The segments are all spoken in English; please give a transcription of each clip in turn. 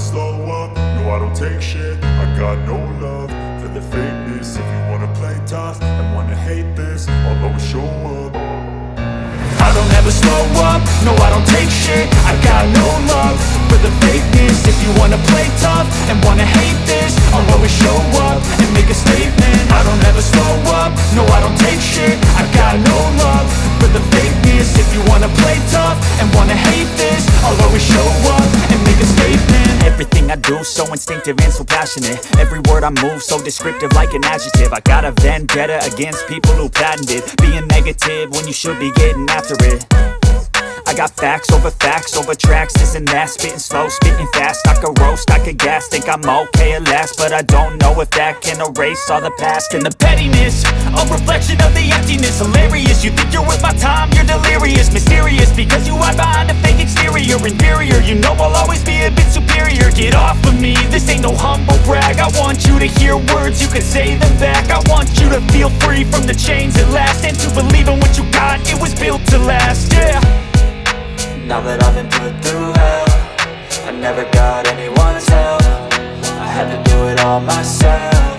slow up, no I don't take shit. I got no love for the fakeness. If you wanna play tough and wanna hate this, I'll always show up. I don't ever slow up, no I don't take shit. I got no love for the fakeness. If you wanna play tough and wanna hate this, I'll always show up and make a statement. I don't ever slow up, no I don't take shit. I got no love for the fakeness. If you wanna play tough and wanna hate this, I'll always show up and make a statement. Everything I do so instinctive and so passionate. Every word I move so descriptive like an adjective. I got a vendetta against people who patented being negative when you should be getting after it. I got facts over tracks, this and that. Spitting slow, spitting fast, I could roast, I could gas. Think I'm okay at last, but I don't know if that can erase all the past. And the pettiness, a reflection of the emptiness. Hilarious, you think you're worth my time, you're delirious. Mysterious, because you hide behind a fake exterior. Inferior, you know I'll always be a bit superior. Get off of me, this ain't no humble brag. I want you to hear words, you can say them back. I want you to feel free from the chains at last, and to believe in what you got, it was built to last, yeah. Now that I've been put through hell, I never got anyone's help. I had to do it all myself.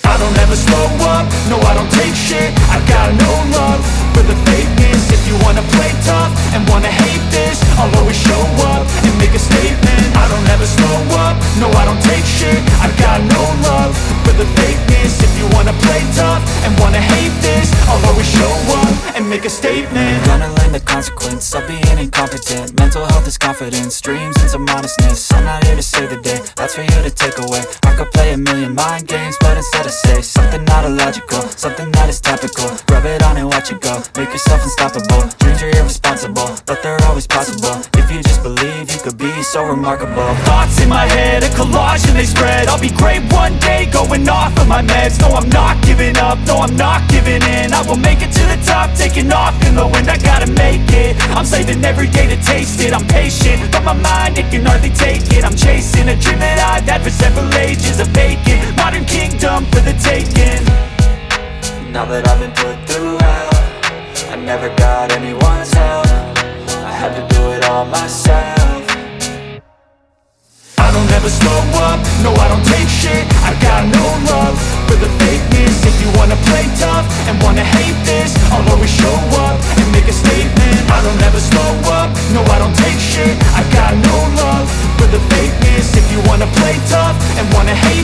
I don't ever slow up, no I don't take shit. I got no love for the fakeness. If you wanna play tough and wanna hate this, I'll always show up and make a statement. I don't ever slow up, no I don't take shit. I got no love for the fakeness. If you wanna play tough and wanna hate this, I'll always show up and make a statement. Gonna learn the consequence of being incompetent. Mental health is confidence, dreams and some modestness. I'm not here to save the day, that's for you to take away. I could play a million mind games, but instead I say something not illogical, something that is topical. Rub it on and watch it go, make yourself unstoppable. Dreams are irresponsible, but they're always possible. If you just believe, you could be so remarkable. Thoughts in my head, a collage and they spread. I'll be great one day, going off of my meds. No, I'm not giving up, no, I'm not giving in. I will make it to the top, taking off in the wind. I gotta make it, I'm saving every day to taste it. I'm patient, but my mind, it can hardly take it. I'm chasing a dream that I've had for several ages. A vacant, modern kingdom for the taking. Now that I've been put through hell, I never got anyone's help. I had to do it all myself. I don't ever slow up, no I don't take shit. I got no love for the fakeness. If you wanna play tough and wanna hate this, I'll always show up and make a statement. I don't ever slow up, no I don't take shit. I got no love for the fakeness. If you wanna play tough and wanna hate